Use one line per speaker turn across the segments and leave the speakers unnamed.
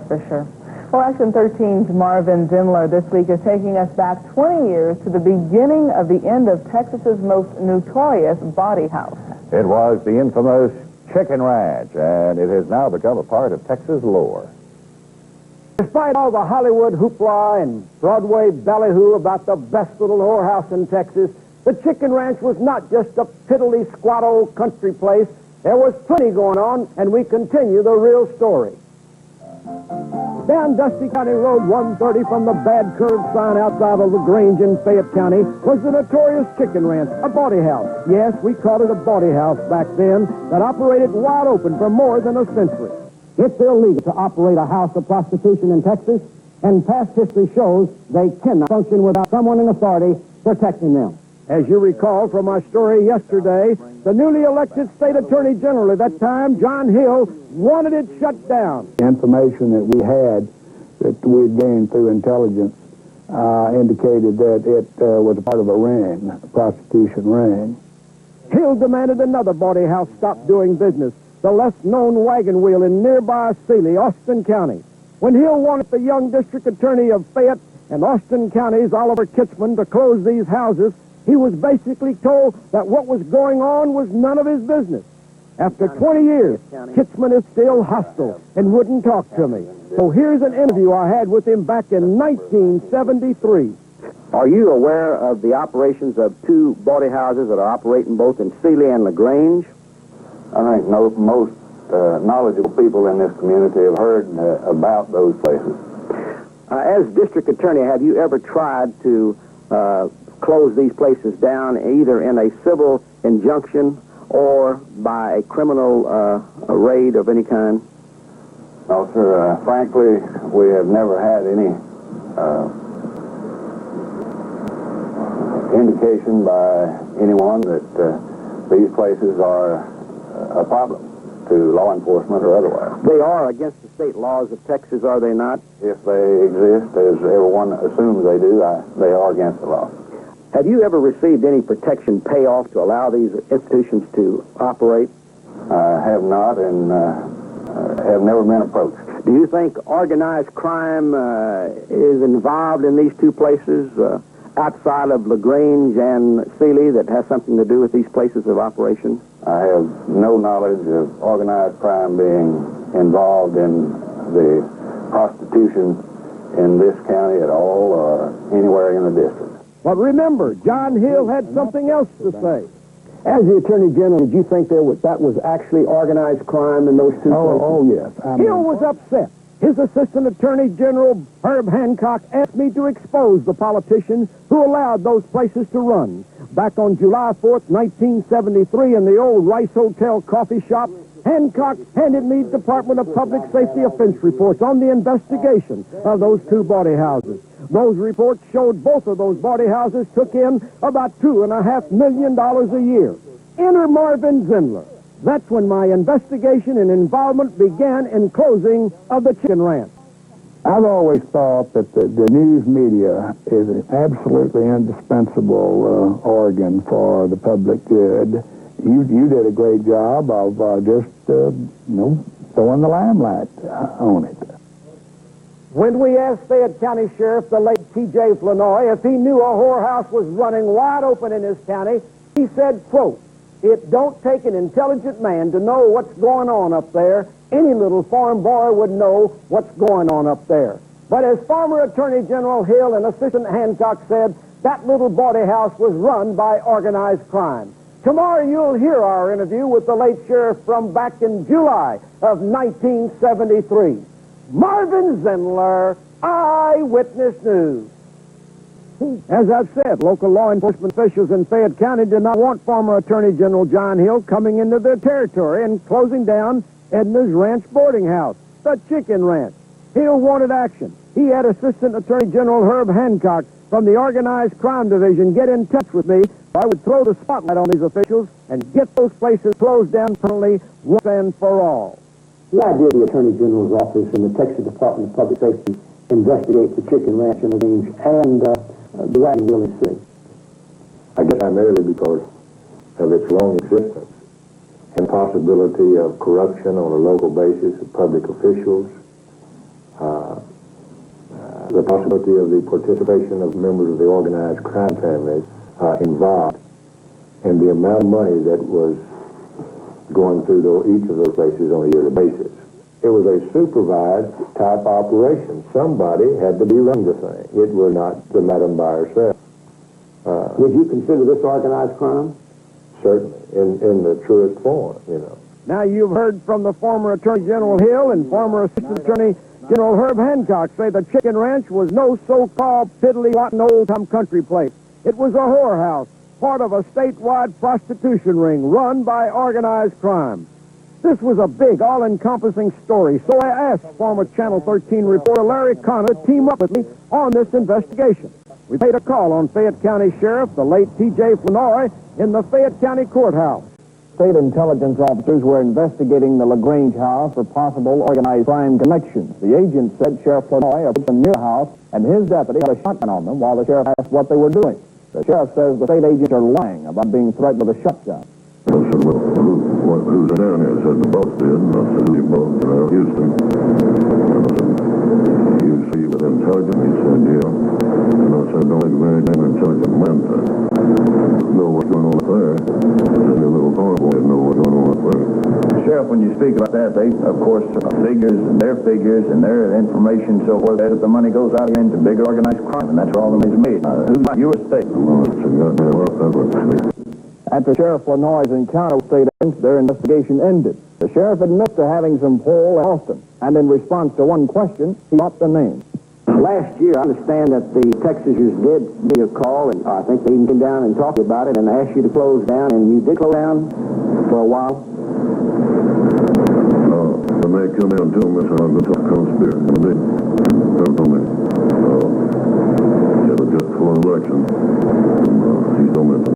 Fisher. Well, Action 13's Marvin Zindler this week is taking us back 20 years to the beginning of the end of Texas's most notorious body house.
It was the infamous Chicken Ranch, and it has now become a part of Texas lore.
Despite all the Hollywood hoopla and Broadway ballyhoo about the best little whorehouse in Texas, the Chicken Ranch was not just a piddly, squat old country place. There was plenty going on, and we continue the real story. Down Dusty County Road 130 from the bad curve sign outside of LaGrange in Fayette County was the notorious Chicken Ranch, a bawdy house. Yes, we called it a bawdy house back then, that operated wide open for more than a century. It's illegal to operate a house of prostitution in Texas, and past history shows they cannot function without someone in authority protecting them. As you recall from our story yesterday, the newly elected state attorney general at that time, John Hill, wanted it shut down.
The information that we had, that we had gained through intelligence, indicated that it was a part of a ring, a prostitution ring.
Hill demanded another bawdy house stop doing business, the less-known Wagon Wheel in nearby Sealy, Austin County. When Hill wanted the young district attorney of Fayette and Austin counties, Oliver Kitzman, to close these houses, he was basically told that what was going on was none of his business. After 20 years, Kitzman is still hostile and wouldn't talk to me. So here's an interview I had with him back in 1973.
Are you aware of the operations of two bawdy houses that are operating both in Sealy and LaGrange?
I think most knowledgeable people in this community have heard about those places.
As district attorney, have you ever tried to close these places down either in a civil injunction or by a criminal raid of any kind?
No, sir. Frankly, we have never had any indication by anyone that these places are a problem to law enforcement or otherwise.
They are against the state laws of Texas, are they not?
If they exist, as everyone assumes they do, they are against the law.
Have you ever received any protection payoff to allow these institutions to operate?
I have not, and have never been approached.
Do you think organized crime is involved in these two places outside of LaGrange and Sealy that has something to do with these places of operation?
I have no knowledge of organized crime being involved in the prostitution in this county at all or anywhere in the district.
But remember, John Hill had something else to say. As the Attorney General, did you think that was actually organized crime in those two places?
Oh, yes.
Hill was upset. His Assistant Attorney General, Herb Hancock, asked me to expose the politicians who allowed those places to run. Back on July 4th, 1973, in the old Rice Hotel coffee shop, Hancock handed me Department of Public Safety offense reports on the investigation of those two bawdy houses. Those reports showed both of those bawdy houses took in about $2.5 million a year. Enter Marvin Zindler. That's when my investigation and involvement began in closing of the Chicken Ranch.
I've always thought that the news media is an absolutely indispensable organ for the public good. You did a great job of just, throwing the limelight on it.
When we asked Fayette County Sheriff, the late T.J. Flournoy, if he knew a whorehouse was running wide open in his county, he said, quote, "It don't take an intelligent man to know what's going on up there. Any little farm boy would know what's going on up there." But as former Attorney General Hill and Assistant Hancock said, that little bawdy house was run by organized crime. Tomorrow you'll hear our interview with the late sheriff from back in July of 1973. Marvin Zindler, Eyewitness News. As I've said, local law enforcement officials in Fayette County did not want former Attorney General John Hill coming into their territory and closing down Edna's Ranch boarding house, the Chicken Ranch. Hill wanted action. He had Assistant Attorney General Herb Hancock from the Organized Crime Division get in touch with me so I would throw the spotlight on these officials and get those places closed down permanently once and for all.
Why did the Attorney General's office and the Texas Department of Public Safety investigate the Chicken Ranch in LaGrange and the Wagon Wheel in City?
I guess primarily because of its long existence and possibility of corruption on a local basis of public officials, the possibility of the participation of members of the organized crime families involved, and the amount of money that was going through each of those places on a yearly basis. It was a supervised type operation. Somebody had to be running the thing. It was not the madam by herself.
Would you consider this organized crime?
Certainly, in the truest form, you know.
Now you've heard from the former Attorney General Hill and former Assistant Attorney General Herb Hancock say the Chicken Ranch was no so-called piddly, rotten, old-time country place. It was a whorehouse, part of a statewide prostitution ring run by organized crime. This was a big, all-encompassing story, so I asked former Channel 13 reporter Larry Connor to team up with me on this investigation. We made a call on Fayette County Sheriff, the late T.J. Flournoy, in the Fayette County Courthouse.
State intelligence officers were investigating the LaGrange house for possible organized crime connections. The agent said Sheriff Flournoy approached them near the house, and his deputy had a shotgun on them while the sheriff asked what they were doing. The sheriff says the state agents are lying about being threatened with a shotgun.
I said, well, who's down here? I said, the boss did. And I said, who's your boss? And I Houston. And I said, you see with intelligence? He said, yeah. And I said, don't make very damn intelligent man to know what's going on up there. And the little cornball didn't know what's going on up there.
Sheriff, when you speak about that, they, of course, figures and their information, so forth, that the money goes out into bigger organized crime, and that's where all the money's made. Who's your state?
Well, it's a goddamn well, that's what I say.
After Sheriff Flournoy's encounter with state agents, their investigation ended. The sheriff admits to having some pull in Austin, and in response to one question, he dropped the name.
Last year, I understand that the Texasers did give you a call, and I think they even came down and talked about it and asked you to close down, and you did close down for a while.
When they come in and tell me, so I'm going to talk conspiracy. And they told me, it was just before the election. And, he told me to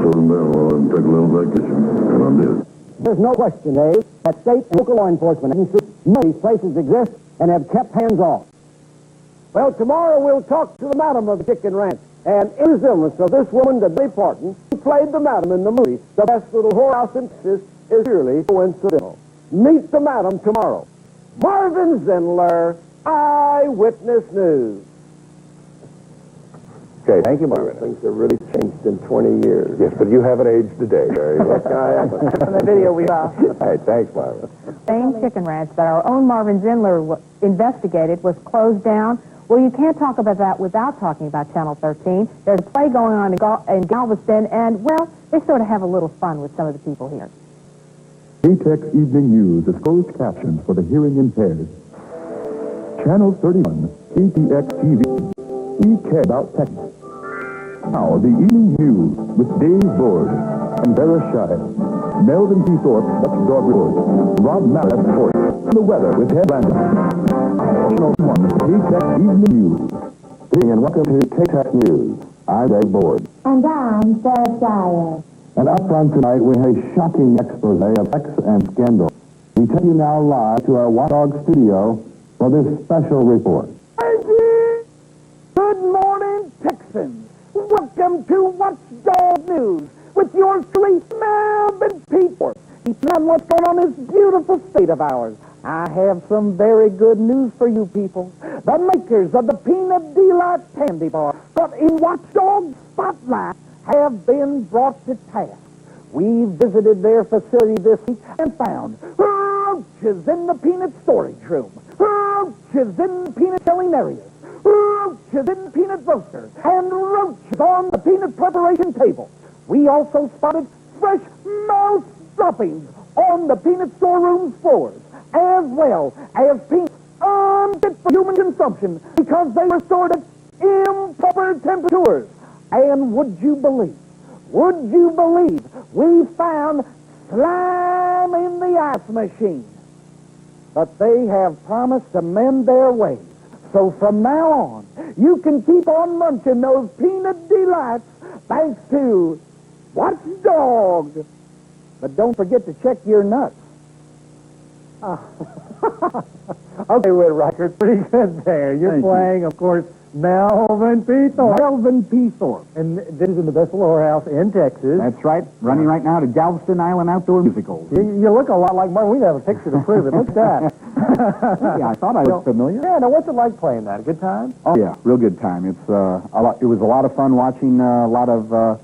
close them down while I take a little vacation, and I did.
There's no question, Dave, that state and local law enforcement agencies know these places exist and have kept hands off.
Well, tomorrow we'll talk to the madam of the Chicken Ranch, and in resemblance of this woman, Dolly Parton, who played the madam in the movie The Best Little Whorehouse in Texas, is purely coincidental. Meet the madam tomorrow. Marvin Zindler, Eyewitness News.
Okay, thank you, Marvin.
Things have really changed in 20 years.
Yes, but you haven't aged today, Barry.
From the video we saw.
Hey, thanks, Marvin.
Same chicken ranch that our own Marvin Zindler investigated was closed down. Well, you can't talk about that without talking about Channel 13. There's a play going on in Galveston, and, well, they sort of have a little fun with some of the people here.
KTEX Evening News is closed captions for the hearing impaired. Channel 31, KTEX TV. We care about Texas. Now, the Evening News with Dave Board and Vera Shire. Melvin P. Thorpe, Dutch Dog Report. Rob Mallet, Fort. The weather with Ted Brandon. Channel 1, KTEX Evening News.
Hey, and welcome to KTEX News. I'm Dave Board.
And I'm Sarah Shire.
And up front tonight, we have a shocking expose of sex and scandal. We take you now live to our Watchdog studio for this special report.
Good morning, Texans. Welcome to Watchdog News with your three Melvin P. Thorpe. Keeping on what's going on in this beautiful state of ours. I have some very good news for you people. The makers of the Peanut Delight Candy Bar, but in Watchdog Spotlight, have been brought to task. We visited their facility this week and found roaches in the peanut storage room, roaches in the peanut selling areas, roaches in the peanut roaster, and roaches on the peanut preparation table. We also spotted fresh mouse droppings on the peanut storeroom floors, as well as peanuts unfit for human consumption because they were stored at improper temperatures. And would you believe, we found slime in the ice machine. But they have promised to mend their ways. So from now on, you can keep on munching those peanut delights thanks to Watchdog. But don't forget to check your nuts. Okay, Whit Riker, pretty good there. You're playing, of course, Melvin P. Thorpe.
Melvin P. Thorpe.
And this is in the Best Little Whorehouse in Texas.
That's right. Running right now to Galveston Island Outdoor Musicals.
You look a lot like Marvin. We have a picture to prove it. Look at that.
Yeah, I thought I was familiar.
Yeah, now what's it like playing that? A good time?
Oh, yeah, real good time. It's a lot. It was a lot of fun watching a lot of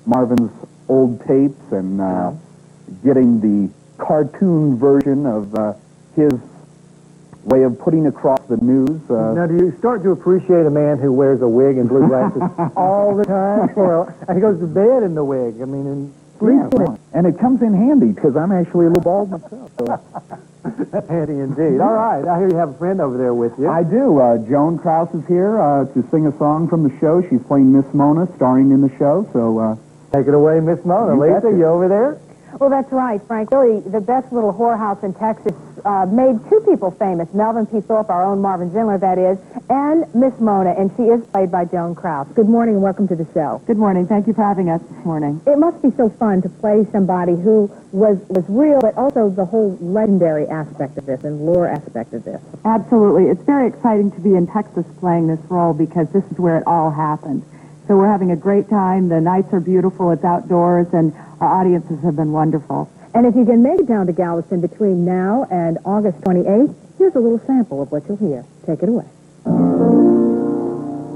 Marvin's old tapes and getting the cartoon version of his way of putting across the news.
Now, do you start to appreciate a man who wears a wig and blue glasses all the time? And he goes to bed in the wig. I mean, and sleeps in it.
And it comes in handy because I'm actually a little bald myself. So.
That's handy indeed. All right, I hear you have a friend over there with you.
I do. Joan Krause is here to sing a song from the show. She's playing Miss Mona, starring in the show. So
take it away, Miss Mona. Lisa, you over there?
Well, that's right, Frank. Really, the Best Little Whorehouse in Texas made two people famous, Melvin P. Thorpe, our own Marvin Zindler, that is, and Miss Mona, and she is played by Joan Krause. Good morning and welcome to the show.
Good morning. Thank you for having us this morning.
It must be so fun to play somebody who was real, but also the whole legendary aspect of this and lore aspect of this.
Absolutely. It's very exciting to be in Texas playing this role because this is where it all happened. So we're having a great time. The nights are beautiful. It's outdoors, and our audiences have been wonderful.
And if you can make it down to Galveston between now and August 28th, here's a little sample of what you'll hear. Take it away.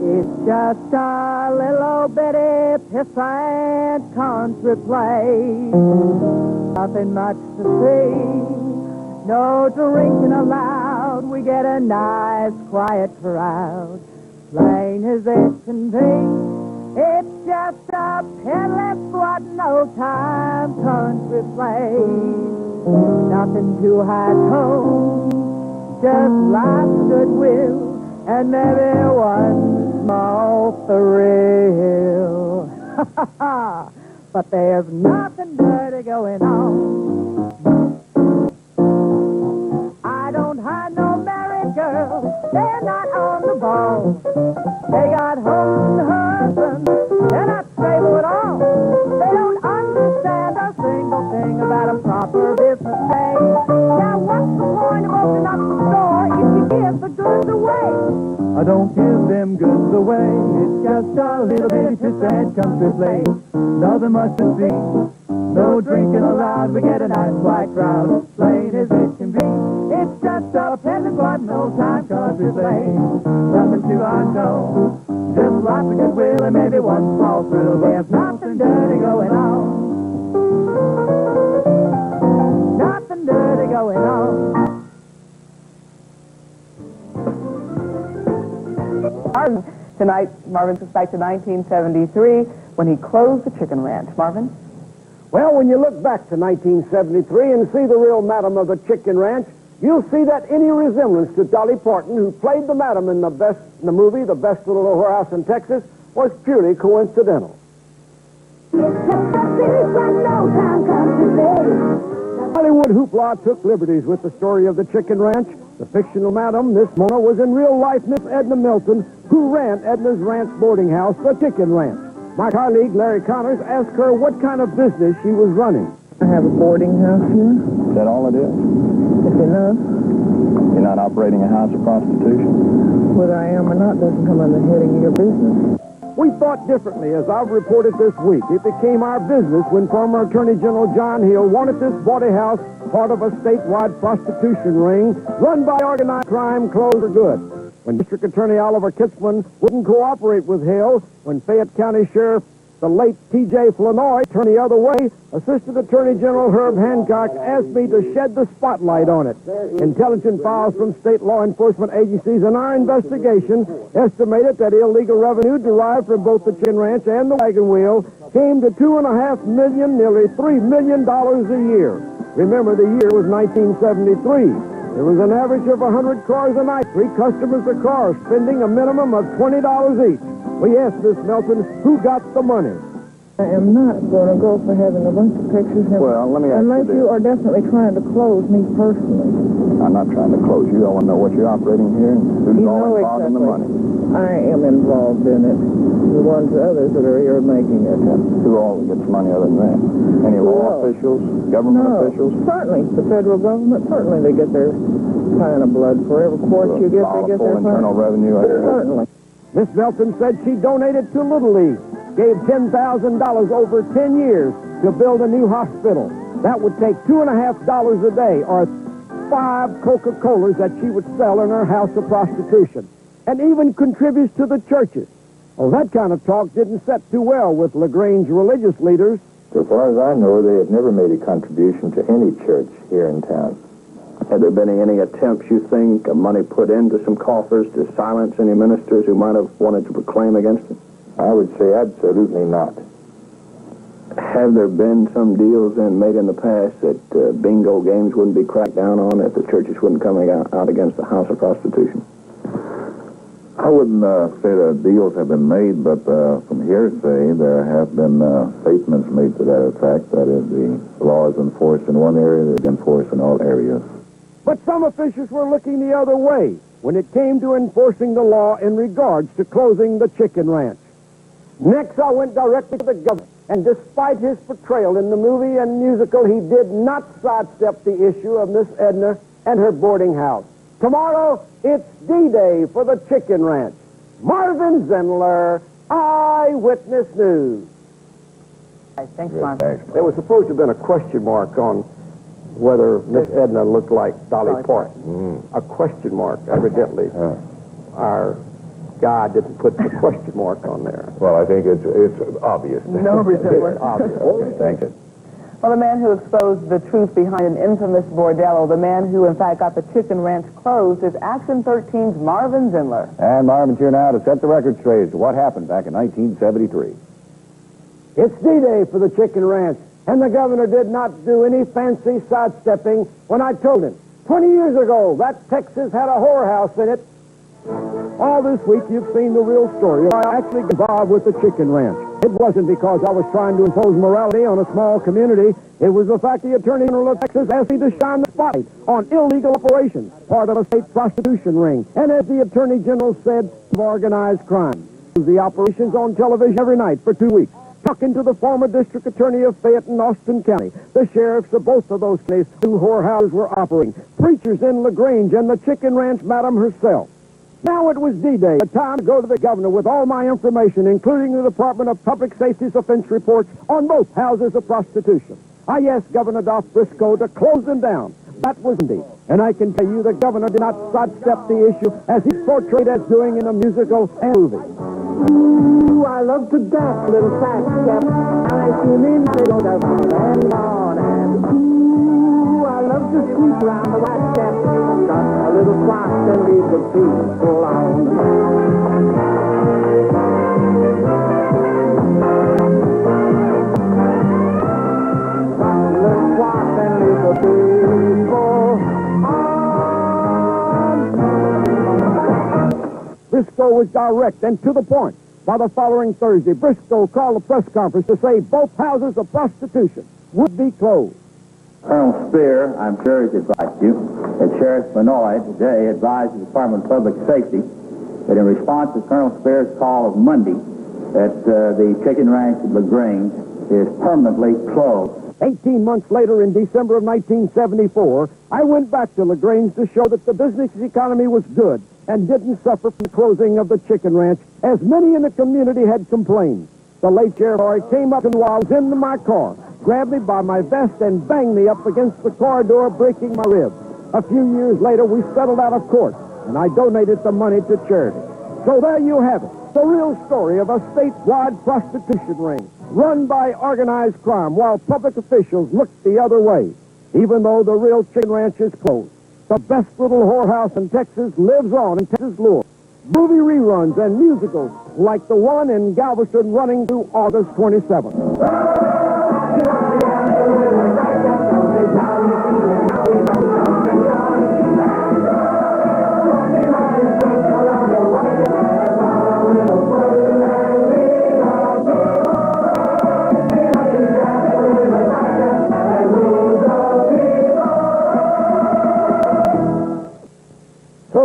It's just a little bitty pissant country place. Nothing much to see. No drinking allowed. We get a nice quiet crowd. Plain as it can be. It's just a peddler's squatting old-time country place. Nothing too high tone, just life's goodwill, and maybe one small thrill. But there's nothing dirty going on. I don't hide no married girls, they're not on the ball. They got homes and husbands, they're not stable at all. They don't understand a single thing about a proper business day. Now what's the point of opening up the store if you give the goods away? I don't give them goods away, it's just a little bitty pissant country place. Nothing much to see, no drinking allowed, we get a nice white crowd, plain as it can be. It's just a peasant garden, old-time country place. Nothing too unknown, just lots of goodwill and maybe one small thrill. There's nothing dirty going on. Nothing dirty going on.
Tonight, Marvin took us back to 1973 when he closed the chicken ranch. Marvin?
Well, when you look back to 1973 and see the real madam of the chicken ranch, you'll see that any resemblance to Dolly Parton, who played the madam in the movie, The Best Little Whorehouse in Texas, was purely coincidental. Hollywood hoopla took liberties with the story of the chicken ranch. The fictional madam, Miss Mona, was in real life Miss Edna Milton, who ran Edna's Ranch boarding house, the Chicken Ranch. My colleague, Larry Connors, asked her what kind of business she was running.
I have a boarding house here.
Is that all it is?
It's enough.
You're not operating a house of prostitution?
Whether I am or not doesn't come under the heading of your business.
We thought differently, as I've reported this week. It became our business when former Attorney General John Hill wanted this boarding house part of a statewide prostitution ring run by organized crime closed for good. When District Attorney Oliver Kitzman wouldn't cooperate with Hill, when Fayette County Sheriff the late T.J. Flournoy turned the other way, Assistant Attorney General Herb Hancock asked me to shed the spotlight on it. Intelligence files from state law enforcement agencies in our investigation estimated that illegal revenue derived from both the chicken ranch and the wagon wheel came to $2.5 million, nearly $3 million a year. Remember, the year was 1973. There was an average of 100 cars a night, 3 customers a car, spending a minimum of $20 each. We asked Miss Melton who got the money.
I am not going to go for having a bunch of pictures.
Well, let me ask
unless
you this.
you are definitely trying to close me personally.
I'm not trying to close you. I want to know what you're operating here and who's
You
all
know
involved in the money.
I am involved in it. The others that are here making it.
Who all gets money other than that? Any law officials, government officials?
Certainly. The federal government, certainly they get their kind of blood. For every quart you get, they get their
internal revenue.
Certainly.
Miss Melton said she donated to Little League, gave $10,000 over 10 years to build a new hospital. That would take $2.50 a day, or 5 Coca-Colas that she would sell in her house of prostitution, and even contributes to the churches. Well, that kind of talk didn't set too well with LaGrange religious leaders.
So far as I know, they have never made a contribution to any church here in town.
Had there been any attempts, you think, of money put into some coffers to silence any ministers who might have wanted to proclaim against it?
I would say absolutely not.
Have there been some deals made in the past that bingo games wouldn't be cracked down on, that the churches wouldn't come out against the house of prostitution?
I wouldn't say that deals have been made, but from hearsay, there have been statements made to that effect. That is, the law is enforced in one area, it's enforced in all areas.
But some officials were looking the other way when it came to enforcing the law in regards to closing the chicken ranch. Next, I went directly to the governor, and despite his portrayal in the movie and musical, he did not sidestep the issue of Miss Edna and her boarding house. Tomorrow, it's D-Day for the chicken ranch. Marvin Zindler, Eyewitness News.
Thanks, Marvin.
There was supposed to have been a question mark on whether Miss Edna looked like Dolly Parton. A question mark, evidently. Our guy didn't put the question mark on there.
Well, I think it's obvious.
No resemblance.
Obvious. Thank you.
Well, the man who exposed the truth behind an infamous bordello, the man who, in fact, got the chicken ranch closed, is Action 13's Marvin Zindler.
And Marvin's here now to set the record straight as to what happened back in 1973.
It's D-Day for the chicken ranch, and the governor did not do any fancy sidestepping when I told him 20 years ago that Texas had a whorehouse in it. All this week you've seen the real story. I actually got involved with the chicken ranch. It wasn't because I was trying to impose morality on a small community. It was the fact the Attorney General of Texas asked me to shine the spotlight on illegal operations, part of a state prostitution ring. And as the Attorney General said, of organized crime. The operations on television every night for 2 weeks. Talking to the former district attorney of Fayette and Austin County, the sheriffs of both of those counties, 2 whorehouses were operating, preachers in LaGrange, and the chicken ranch madam herself. Now it was D-Day, the time to go to the governor with all my information, including the Department of Public Safety's offense reports on both houses of prostitution. I asked Governor Dolph Briscoe to close them down. That was indeed. And I can tell you the governor did not sidestep the issue as he's portrayed as doing in a musical and movie. Ooh, I love to dance, little fat step. I see me now go down and on and ooh, I love to sweep around the white step. Just a little swat and leave the people alone. Just a little swat and leave the people alone. Briscoe was direct and to the point. By the following Thursday, Briscoe called a press conference to say both houses of prostitution would be closed.
Colonel Spear, I'm sure he's advised you that Sheriff Benoit today advised the Department of Public Safety that in response to Colonel Spear's call of Monday that the chicken ranch at LaGrange is permanently closed.
18 months later, in December of 1974, I went back to LaGrange to show that the business economy was good and didn't suffer from the closing of the chicken ranch, as many in the community had complained. The late Sheriff Roy came up while I was in my car, grabbed me by my vest and banged me up against the car door, breaking my ribs. A few years later, we settled out of court, and I donated the money to charity. So there you have it, the real story of a statewide prostitution ring run by organized crime while public officials looked the other way. Even though the real chicken ranch is closed, the best little whorehouse in Texas lives on in Texas lore. Movie reruns and musicals like the one in Galveston running through August 27th.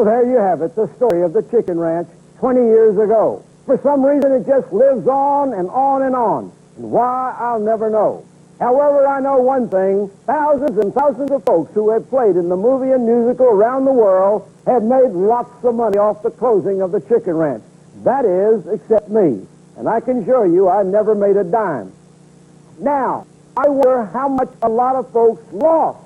So there you have it, the story of the chicken ranch 20 years ago. For some reason, it just lives on and on and on. And why, I'll never know. However, I know one thing. Thousands and thousands of folks who have played in the movie and musical around the world have made lots of money off the closing of the chicken ranch. That is, except me. And I can assure you I never made a dime. Now, I wonder how much a lot of folks lost.